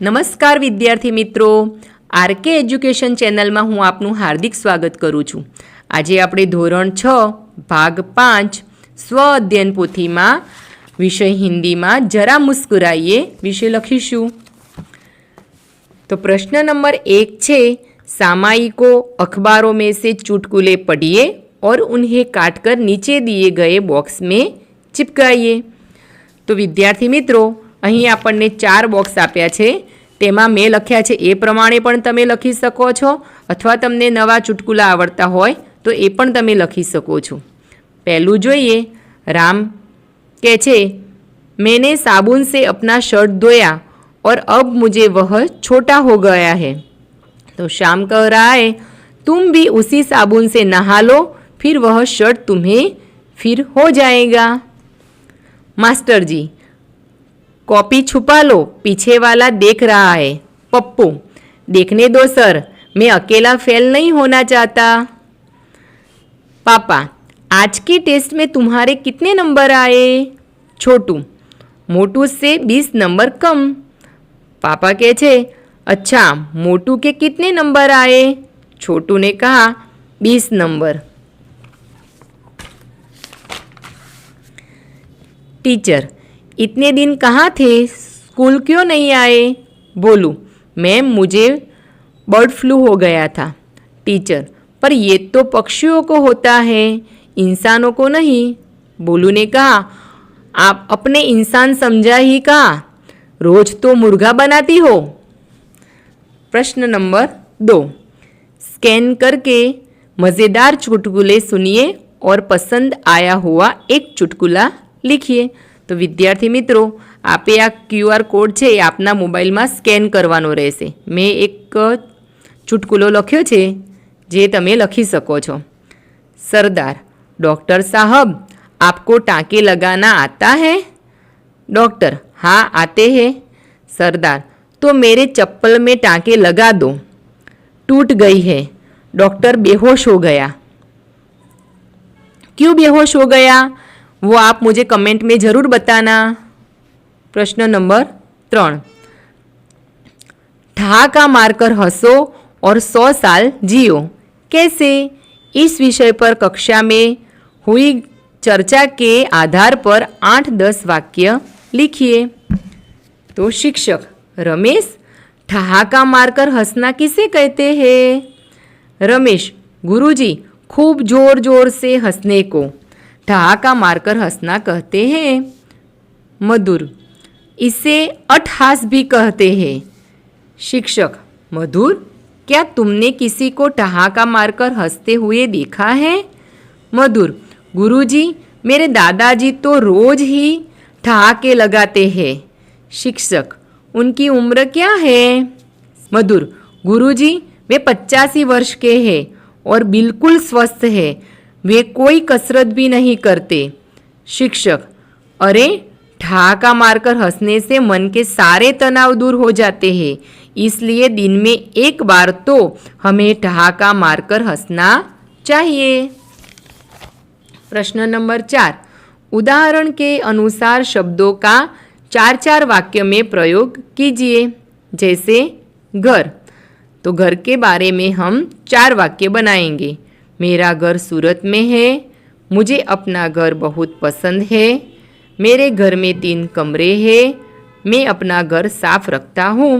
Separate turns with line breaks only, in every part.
નમસ્કાર વિદ્યાર્થી મિત્રો, આરકે એજ્યુકેશન ચેનલમાં હું આપનું હાર્દિક સ્વાગત કરું છું। આજે આપણે ધોરણ 6 ભાગ 5 સ્વ અધ્યયન પોથીમાં વિષય હિન્દીમાં જરા મુસ્કુરાઈએ વિશે લખીશું। तो प्रश्न नंबर 1 છે, सामायिकों अखबारों में से चुटकुले पढ़िए और उन्हें काटकर नीचे दिए गए बॉक्स में चिपकाइए। तो विद्यार्थी मित्रों, અહીં આપણને 4 બોક્સ આપ્યા છે, તેમાં મેં લખ્યા છે એ પ્રમાણે પણ તમે લખી શકો છો, અથવા તમને નવા ચુટકુલા આવડતા હોય તો એ પણ તમે લખી શકો છો। પહેલું જોઈએ, રામ કહે છે, मैंने साबुन से अपना शर्ट धोया और अब मुझे वह छोटा हो गया है। तो श्याम कह रहा है, तुम भी उसी साबुन से नहा लो, फिर वह शर्ट तुम्हें फिर हो जाएगा। मास्टर जी, कॉपी छुपा लो, पीछे वाला देख रहा है। पप्पू, देखने दो सर, मैं अकेला फेल नहीं होना चाहता। पापा, आज की टेस्ट में तुम्हारे कितने नंबर आए? छोटू, मोटू से 20 नंबर कम। पापा कहे छे, अच्छा मोटू के कितने नंबर आए? छोटू ने कहा 20 नंबर। टीचर, इतने दिन कहाँ थे, स्कूल क्यों नहीं आए? बोलू, मैम मुझे बर्ड फ्लू हो गया था। टीचर, पर ये तो पक्षियों को होता है, इंसानों को नहीं। बोलू ने कहा, आप अपने इंसान समझा ही कहा, रोज तो मुर्गा बनाती हो। प्रश्न नंबर 2, स्कैन करके मज़ेदार चुटकुले सुनिए और पसंद आया हुआ एक चुटकुला लिखिए। तो विद्यार्थी मित्रों, आपे आ QR कोड है आपना मोबाइल में स्केन करवानो रहेशे। मैं एक चुटकुलो लख्यो छे जे तमे लखी सको छो। सरदार, डॉक्टर साहब आपको टाँके लगाना आता है? डॉक्टर, हाँ आते हैं। सरदार, तो मेरे चप्पल में टाँके लगा दो, टूट गई है। डॉक्टर बेहोश हो गया। क्यों बेहोश हो गया, वो आप मुझे कमेंट में ज़रूर बताना। प्रश्न नंबर 3, ठहाका मारकर हंसो और 100 साल जियो, कैसे? इस विषय पर कक्षा में हुई चर्चा के आधार पर 8-10 वाक्य लिखिए। तो शिक्षक, रमेश, ठहाका मारकर हंसना किसे कहते हैं? रमेश, गुरुजी, खूब जोर जोर से हंसने को ठहाका मारकर हंसना कहते हैं। मधुर, इसे अट्टहास भी कहते हैं। शिक्षक, मधुर, क्या तुमने किसी को ठहाका मारकर हंसते हुए देखा है? मधुर, गुरुजी, मेरे दादाजी तो रोज ही ठहाके लगाते हैं। शिक्षक, उनकी उम्र क्या है? मधुर, गुरुजी, वे 85 वर्ष के हैं और बिल्कुल स्वस्थ है, वे कोई कसरत भी नहीं करते। शिक्षक, अरे ठहाका मारकर हंसने से मन के सारे तनाव दूर हो जाते हैं, इसलिए दिन में एक बार तो हमें ठहाका मारकर हंसना चाहिए। प्रश्न नंबर 4, उदाहरण के अनुसार शब्दों का 4-4 वाक्य में प्रयोग कीजिए। जैसे घर, तो घर के बारे में हम 4 वाक्य बनाएंगे। मेरा घर सूरत में है, मुझे अपना घर बहुत पसंद है, मेरे घर में 3 कमरे हैं, मैं अपना घर साफ रखता हूँ।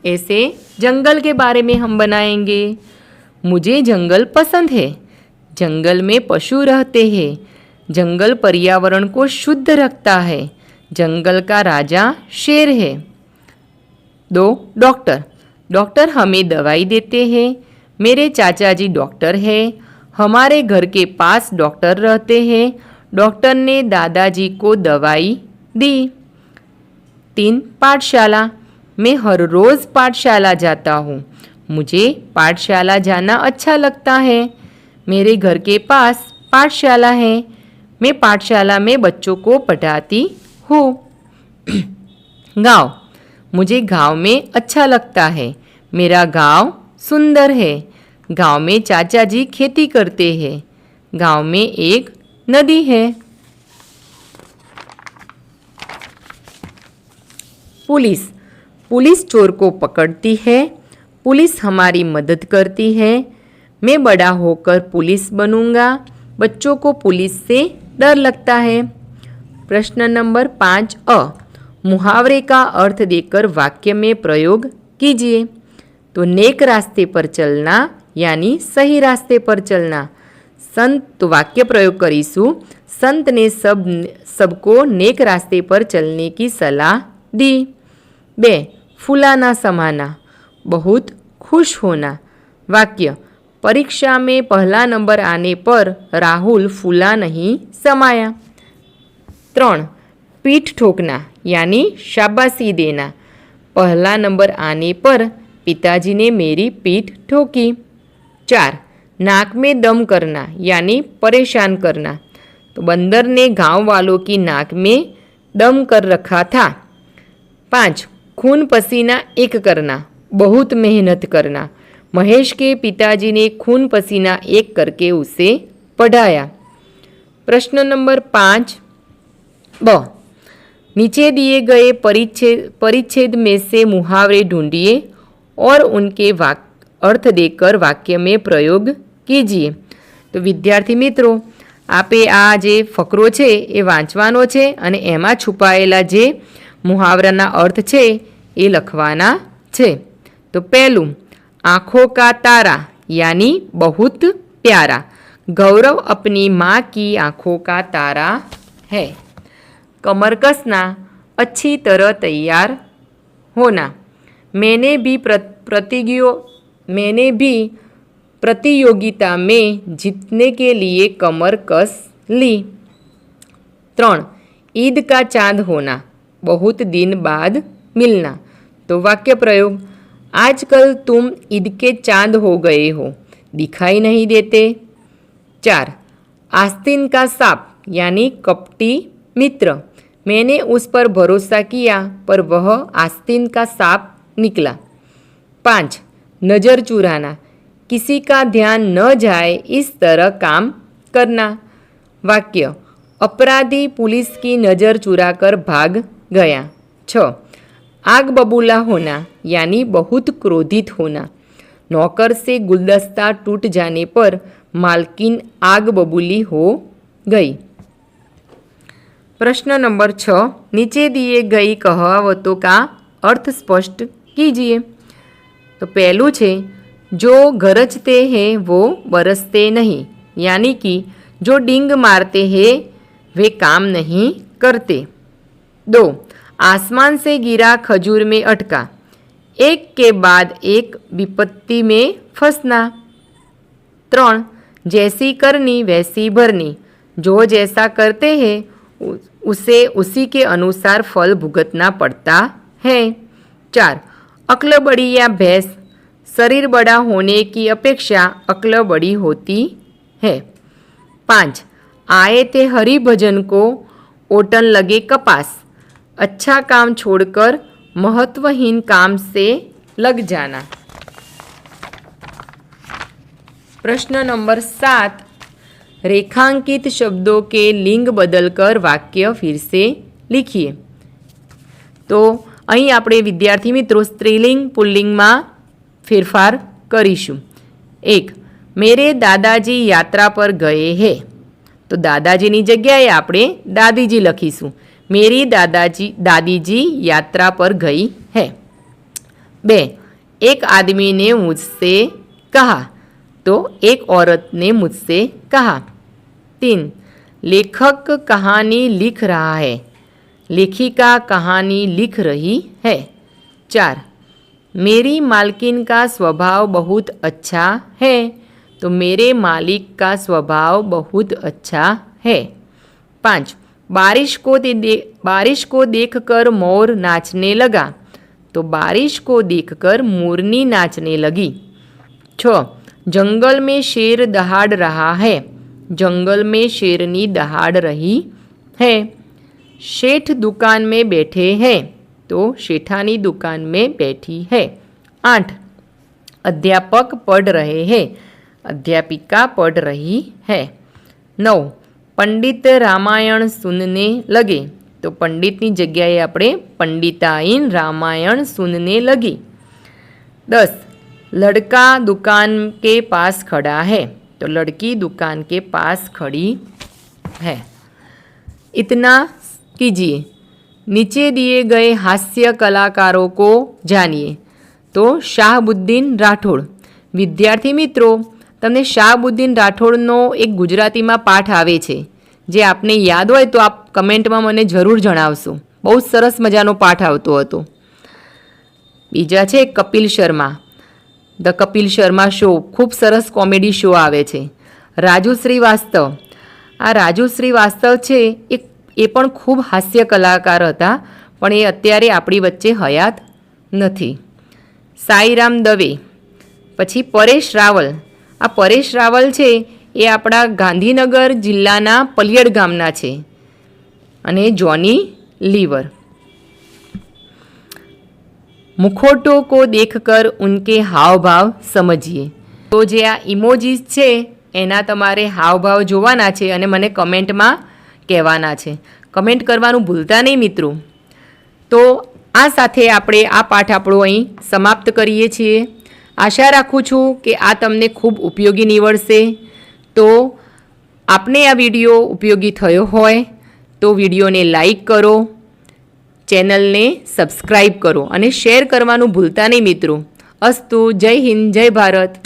ऐसे जंगल के बारे में हम बनाएंगे। मुझे जंगल पसंद है, जंगल में पशु रहते हैं, जंगल पर्यावरण को शुद्ध रखता है, जंगल का राजा शेर है। 2, डॉक्टर, डॉक्टर हमें दवाई देते हैं, मेरे चाचा जी डॉक्टर हैं, हमारे घर के पास डॉक्टर रहते हैं, डॉक्टर ने दादाजी को दवाई दी। 3, पाठशाला, मैं हर रोज़ पाठशाला जाता हूँ, मुझे पाठशाला जाना अच्छा लगता है, मेरे घर के पास पाठशाला है, मैं पाठशाला में बच्चों को पढ़ाती हूँ। गाँव, मुझे गाँव में अच्छा लगता है, मेरा गाँव सुंदर है, गांव में चाचा जी खेती करते हैं, गांव में एक नदी है। पुलिस, पुलिस चोर को पकड़ती है, पुलिस हमारी मदद करती है, मैं बड़ा होकर पुलिस बनूंगा, बच्चों को पुलिस से डर लगता है। प्रश्न नंबर 5 अ, मुहावरे का अर्थ देकर वाक्य में प्रयोग कीजिए। तो नेक रास्ते पर चलना यानी सही रास्ते पर चलना। संत, तो वाक्य प्रयोग करीशू, संत ने सबको नेक रास्ते पर चलने की सलाह दी। 2 फूलाना समाना, बहुत खुश होना। वाक्य, परीक्षा में पहला नंबर आने पर राहुल फूला नहीं समाया। 3 पीठ ठोकना यानी शाबाशी देना, पहला नंबर आने पर पिताजी ने मेरी पीठ ठोकी। 4 नाक में दम करना यानी परेशान करना, तो बंदर ने गांव वालों की नाक में दम कर रखा था। 5 खून पसीना एक करना, बहुत मेहनत करना, महेश के पिताजी ने खून पसीना एक करके उसे पढ़ाया। प्रश्न नंबर 5 ब, नीचे दिए गए परिच्छेद में से मुहावरे ढूंढिए और उनके अर्थ देकर वाक्य में प्रयोग कीजिए। तो विद्यार्थी मित्रों, आपे आ जे फकरो छे ए वांचवानो छे अने एमां छुपायेला जे मुहावराना अर्थ छे ए लखवाना छे। तो पहलू, आँखों का तारा यानी बहुत प्यारा, गौरव अपनी माँ की आँखों का तारा है। कमर कसना, अच्छी तरह तैयार होना। मैंने भी प्रतियोगिता में जीतने के लिए कमर कस ली। 3 ईद का चांद होना, बहुत दिन बाद मिलना। तो वाक्य प्रयोग, आजकल तुम ईद के चांद हो गए हो, दिखाई नहीं देते। 4 आस्तीन का सांप यानी कपटी मित्र, मैंने उस पर भरोसा किया पर वह आस्तीन का सांप निकला। 5 नज़र चुराना, किसी का ध्यान न जाए इस तरह काम करना। वाक्य, अपराधी पुलिस की नज़र चुराकर भाग गया। 6 आग बबूला होना यानी बहुत क्रोधित होना, नौकर से गुलदस्ता टूट जाने पर मालकिन आग बबूली हो गई। प्रश्न नंबर 6, नीचे दिए गई कहावतों का अर्थ स्पष्ट कीजिए। तो पहलू छे, जो गरजते हैं वो बरसते नहीं, यानी कि जो डींग मारते हैं वे काम नहीं करते। 2 आसमान से गिरा खजूर में अटका, एक के बाद एक विपत्ति में फंसना। 3 जैसी करनी वैसी भरनी, जो जैसा करते हैं उसे उसी के अनुसार फल भुगतना पड़ता है। 4 अक्ल बड़ी या भैंस, शरीर बड़ा होने की अपेक्षा अक्ल बड़ी होती है। 5 आए थे हरि भजन को, ओटन लगे कपास, अच्छा काम छोड़कर महत्वहीन काम से लग जाना। प्रश्न नंबर 7, रेखांकित शब्दों के लिंग बदलकर वाक्य फिर से लिखिए। तो અહીં આપણે વિદ્યાર્થી મિત્રો સ્ત્રીલિંગ પુલ્લિંગમાં ફેરફાર કરીશું। 1 મેરે દાદાજી યાત્રા પર ગયે હે, તો દાદાજીની જગ્યાએ આપણે દાદીજી લખીશું। મેરી દાદીજી યાત્રા પર ગઈ है। 2 एक आदमी ने मुझसे कहा, तो एक औरत ने मुझसे कहा। 3 लेखक कहानी लिख रहा है, लेखिका कहानी लिख रही है। 4 मेरी मालकिन का स्वभाव बहुत अच्छा है, तो मेरे मालिक का स्वभाव बहुत अच्छा है। 5 बारिश को देखकर मोर नाचने लगा, तो बारिश को देखकर मोरनी नाचने लगी। 6 जंगल में शेर दहाड़ रहा है, जंगल में शेरनी दहाड़ रही है। शेठ दुकान में बैठे हैं, तो शेठानी दुकान में बैठी है। 8 अध्यापक पढ़ रहे हैं, अध्यापिका पढ़ रही है। 9 पंडित रामायण सुनने लगे, તો પંડિતની જગ્યાએ આપણે पंडिताइन रामायण सुनने लगी। 10 लड़का दुकान के पास खड़ा है, तो लड़की दुकान के पास खड़ी है। इतना कीजिए, नीचे दिए गए हास्य कलाकारों को जानिए। तो शाहबुद्दीन राठौड़। विद्यार्थी मित्रों, तमने शाहबुद्दीन राठौड़नो एक गुजराती में पाठ आवे छे, जे आपने याद होय तो आप कमेंट में मने जरूर जणावशो। बहुत सरस मजानो पाठ आवतो हतो। बीजा छे कपिल शर्मा, द कपिल शर्मा शो, खूब सरस कॉमेडी शो आवे छे। राजू श्रीवास्तव, आ राजू श्रीवास्तव छे ए पण खूब हास्य कलाकार हता, पण ए अत्यारे आपणी वच्चे हयात नथी। साईराम दवे, पछी परेश रावल। आ परेश रावल छे ए आपणा गांधीनगर जिल्लाना पलियड गामना छे। अने जॉनी लीवर। मुखौटों को देखकर उनके हाव भाव समझिए। तो जे आ इमोजीज छे एना तमारे हाव भाव जोवाना छे अने मने कमेंट में कहेवाना छे। कमेंट करवानुं भूलता नहीं मित्रों। तो आ साथे आपणे आ पाठ आपणो अहीं समाप्त करीए छीए। आशा राखुं छुं के आ तमने खूब उपयोगी निवड़शे। तो आपने आ विडियो उपयोगी थयो होय तो विडियोने लाइक करो, चेनल ने सब्सक्राइब करो अने शेर करवानुं भूलता नहीं मित्रों। अस्तु। जय हिंद, जय भारत।